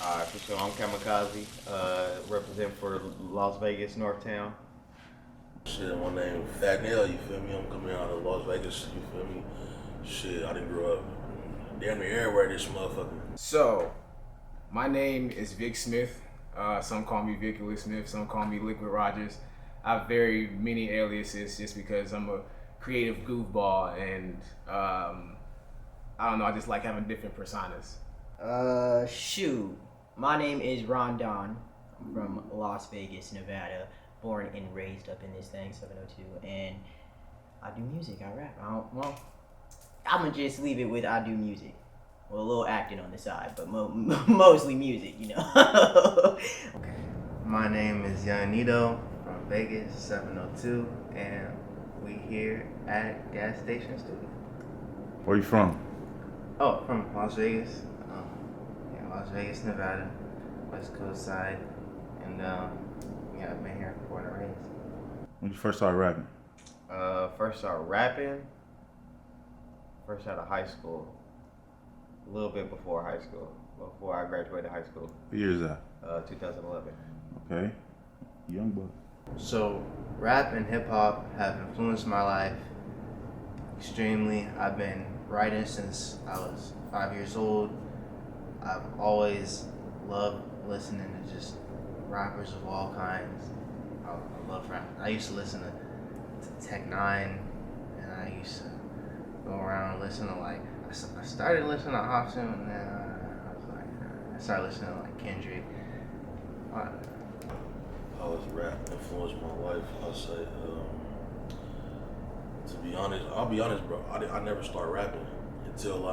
Alright, for sure. I'm Kamikaze, represent for Las Vegas, Northtown. Shit, my name is Fat Nail, you feel me? I'm coming out of Las Vegas, you feel me? Shit, I didn't grow up damn near everywhere this motherfucker. So, my name is Vic Smith. Some call me Vic Smith, some call me Liquid Rogers. I have very many aliases just because I'm a creative goofball and I don't know, I just like having different personas. Shoot. My name is Rondon. I'm from Las Vegas, Nevada. Born and raised up in this thing, 702. And I do music, I rap. I'm gonna just leave it with I do music. Well, a little acting on the side, but mostly music, you know. Okay. My name is Yanito from Vegas, 702, and we here at Gas Station Studio. Where you from? Oh, from Las Vegas. Las Vegas, Nevada, West Coast side, and yeah, I've been here born and raised. When you first started rapping? First started rapping, first out of high school. A little bit before high school, before I graduated high school. What year is that? 2011. Okay. Young boy. So, rap and hip hop have influenced my life extremely. I've been writing since I was 5 years old. I've always loved listening to just rappers of all kinds. I love rap. I used to listen to Tech Nine, and I used to go around and listen to I started listening to Hopsin, and then I started listening to Kendrick. How has rap influenced my life? I'll say, to be honest, I'll be honest, bro. I never started rapping until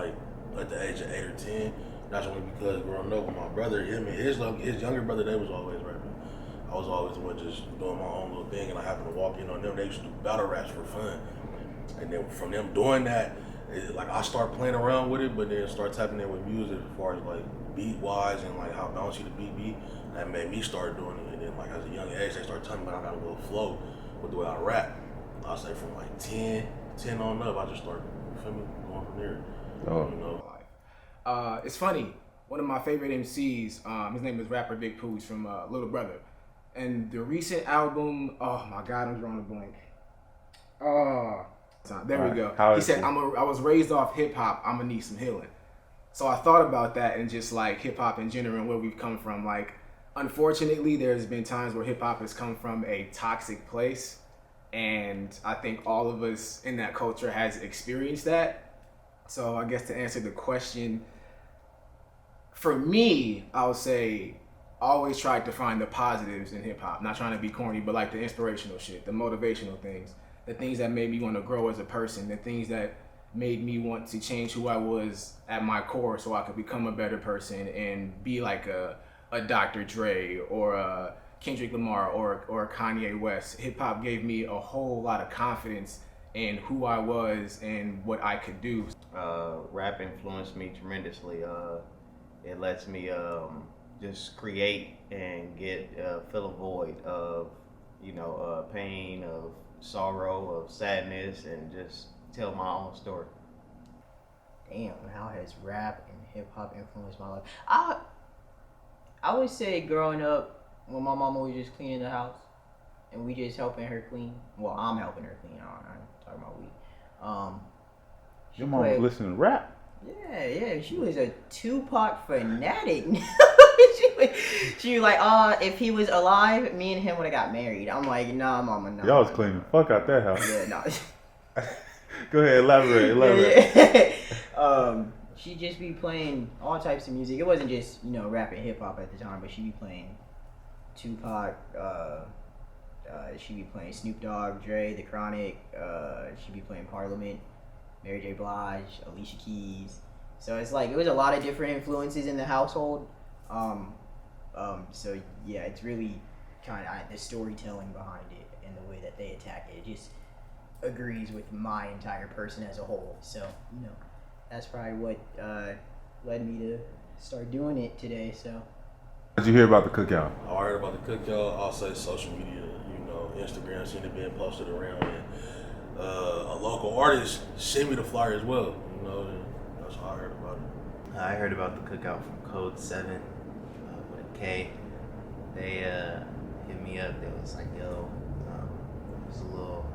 at the age of 8 or 10. That's only because growing up with my brother, his younger brother, they was always rapping. I was always the one just doing my own little thing, and I happened to walk in on them. They used to do battle raps for fun, and then from them doing that, I started playing around with it, but then start tapping in with music as far as beat wise and how bouncy the beat be. That made me start doing it, and then as a young age, they started telling me I got a little flow with the way I rap. I say from 10 on up, I just started, you feel me, going from there. Oh. You know. It's funny. One of my favorite MCs, his name is rapper Big Pooch from Little Brother, and the recent album. Oh my God, I'm drawing a blank. There we go. He said, "I was raised off hip hop. I'm gonna need some healing." So I thought about that and just hip hop in general and where we've come from. Unfortunately, there's been times where hip hop has come from a toxic place, and I think all of us in that culture has experienced that. So I guess to answer the question, for me, I would say I always tried to find the positives in hip hop. Not trying to be corny, but the inspirational shit, the motivational things, the things that made me want to grow as a person, the things that made me want to change who I was at my core so I could become a better person and be like a Dr. Dre or a Kendrick Lamar or a Kanye West. Hip hop gave me a whole lot of confidence in who I was and what I could do. Rap influenced me tremendously. It lets me just create and fill a void of pain, of sorrow, of sadness, and just tell my own story. Damn, how has rap and hip hop influenced my life? I would say growing up, when my mama was just cleaning the house, and we just helping her clean. Well, I'm helping her clean. I'm talking about we. Your mom was listening to rap? Yeah. She was a Tupac fanatic. she was like, if he was alive, me and him would have got married. I'm like, nah, mama, nah. Y'all was cleaning the fuck out that house. Yeah, nah. Go ahead, elaborate. She'd just be playing all types of music. It wasn't just, rap and hip hop at the time, but she'd be playing Tupac, she'd be playing Snoop Dogg, Dre, The Chronic, she'd be playing Parliament, Mary J. Blige, Alicia Keys. So it's it was a lot of different influences in the household. So yeah, it's really kind of the storytelling behind it and the way that they attack it. It just agrees with my entire person as a whole. So, that's probably what led me to start doing it today. So. How did you hear about the cookout? I heard about the cookout. I'll say social media, Instagram seen it being posted around, and a local artist sent me the flyer as well. And that's how I heard about it. I heard about the cookout from Code 7. UK. They hit me up. They was like, yo, it was a little.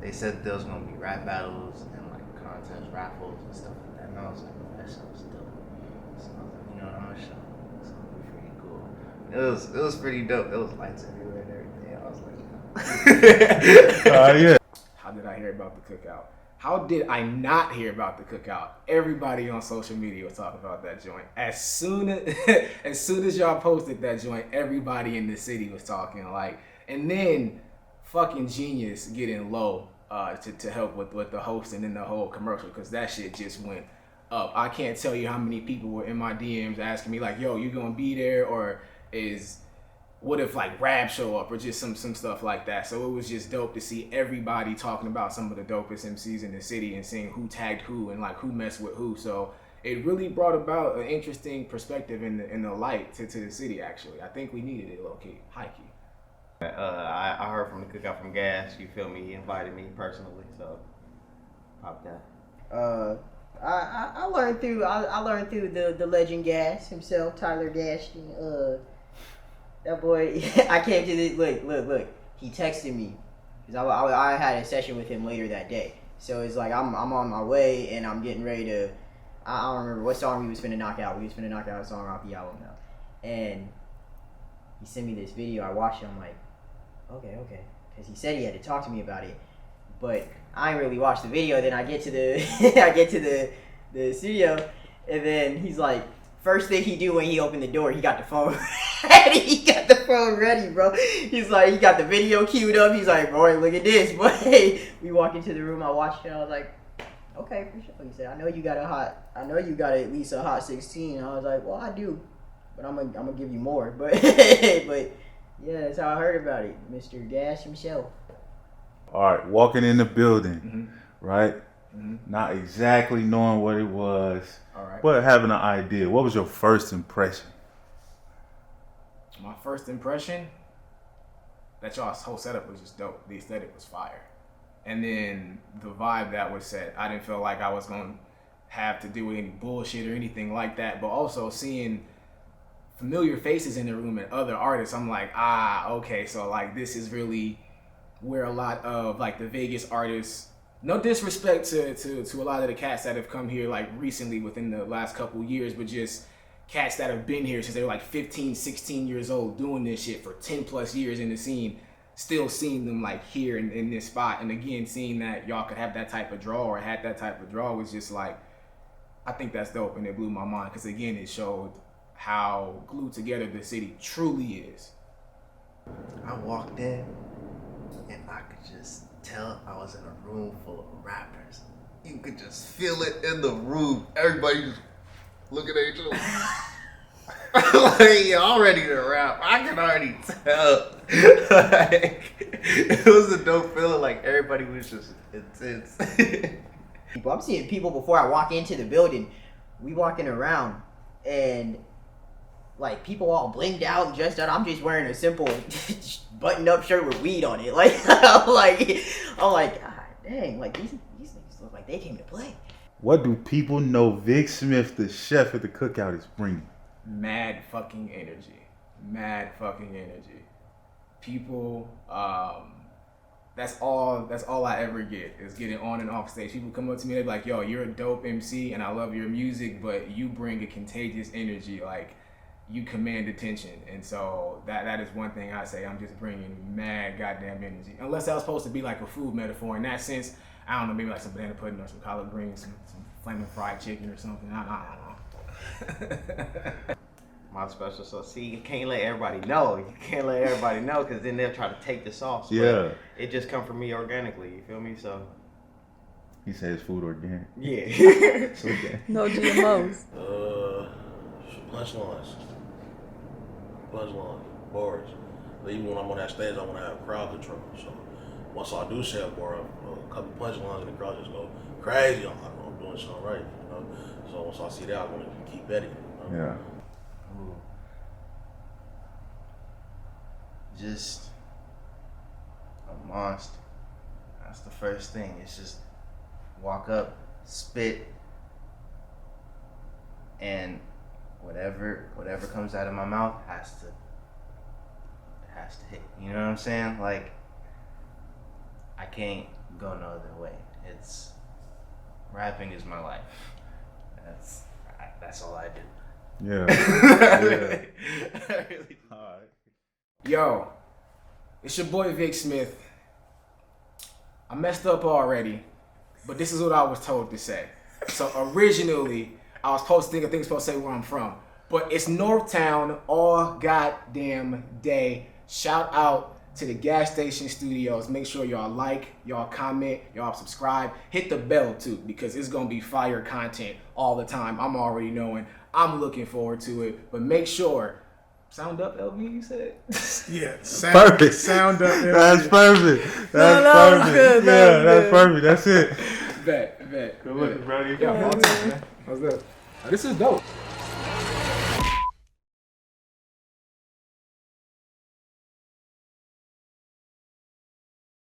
They said there was gonna be rap battles and like contest raffles and stuff like that. And I was like, oh, that sounds dope. So I was like, you know what, I'm gonna show. It's gonna be pretty cool. It was pretty dope. There was lights everywhere and everything. I was like, Yeah. How did I hear about the cookout? How did I not hear about the cookout? Everybody on social media was talking about that joint. As soon as y'all posted that joint, everybody in the city was talking. Like, and then fucking Genius getting low to help with the host and then the whole commercial, because that shit just went up. I can't tell you how many people were in my DMs asking me like, yo, you gonna be there, or what if like Rab show up, or just some stuff like that. So it was just dope to see everybody talking about some of the dopest MCs in the city and seeing who tagged who and like who messed with who. So it really brought about an interesting perspective in the light to the city. Actually, I think we needed it, low key, high key. I heard from the Cookout from Gas. You feel me? He invited me personally, so pop that. I learned through the legend Gas himself, Tyler Gashton. That boy, I came to this. Look. He texted me because I had a session with him later that day. So it's like I'm on my way and I'm getting ready to. I don't remember what song we was finna knock out. We was finna knock out a song off the album now, and he sent me this video. I watched it. I'm like, okay, because he said he had to talk to me about it, but I ain't really watched the video. Then I get to the studio, and then he's like, first thing he do when he opened the door, he got the phone ready. He got the phone ready, bro. He's like, he got the video queued up. He's like, boy, look at this, boy. We walk into the room. I watched it. I was like, okay, for sure. He said, I know you got at least a hot 16. I was like, well, I do, but I'm gonna give you more. But but yeah, that's how I heard about it, Mr. Gas himself. All right, walking in the building, Mm-hmm. right? Mm-hmm. Not exactly knowing what it was, All right. but having an idea. What was your first impression? My first impression, that y'all's whole setup was just dope. The aesthetic was fire. And then the vibe that was set, I didn't feel like I was going to have to do any bullshit or anything like that. But also seeing familiar faces in the room and other artists, I'm like, okay, so like this is really where a lot of like the Vegas artists, no disrespect to a lot of the cats that have come here like recently within the last couple years, but just cats that have been here since they were like 15, 16 years old doing this shit for 10 plus years in the scene, still seeing them like here in this spot. And again, seeing that y'all could have that type of draw or had that type of draw was just like, I think that's dope, and it blew my mind because again, it showed how glued together the city truly is. I walked in and I could just tell I was in a room full of rappers. You could just feel it in the room. Everybody just looking at each other. Like, y'all ready to rap. I can already tell. Like, it was a dope feeling. Like, everybody was just intense. I'm seeing people before I walk into the building. We walking around and like people all blinged out and dressed out. I'm just wearing a simple button-up shirt with weed on it. Like I'm like, God dang, like these niggas look like they came to play. What do people know Vic Smith, the chef at the Cookout, is bringing? Mad fucking energy. People, that's all I ever get is getting on and off stage. People come up to me, they're like, yo, you're a dope MC and I love your music, but you bring a contagious energy. Like, you command attention. And so that is one thing I say. I'm just bringing mad goddamn energy. Unless that was supposed to be like a food metaphor. In that sense, I don't know, maybe like some banana pudding or some collard greens, some flaming fried chicken or something. I don't know. My special sauce. See, you can't let everybody know. Because then they'll try to take the sauce. Yeah. But it just come from me organically. You feel me? So. He says food organic. Yeah. Okay. No GMOs. Punchlines, bars. But even when I'm on that stage, I want to have crowd control. So once I do say a bar, a couple punchlines, and the crowd just go crazy. I'm like, I'm doing something right, you know. So once I see that, I want to keep at it. You know? Yeah. Ooh. Just a monster. That's the first thing. It's just walk up, spit, and whatever comes out of my mouth has to hit. You know what I'm saying? Like, I can't go no other way. It's rapping is my life. That's all I do. Yeah. All right. Yo, it's your boy Vic Smith. I messed up already, but this is what I was told to say. So originally, I was supposed to say where I'm from, but it's Northtown all goddamn day. Shout out to the gas station studios. Make sure y'all like, y'all comment, y'all subscribe. Hit the bell too, because it's gonna be fire content all the time. I'm already knowing. I'm looking forward to it. But make sure, sound up, LB, you said? Yeah, Perfect. Sound up. That's perfect. That's that was perfect. good, that Yeah, was that's good. perfect. That's it. Bet. Good looking, brother. Yeah, all time, man. What's up? This is dope.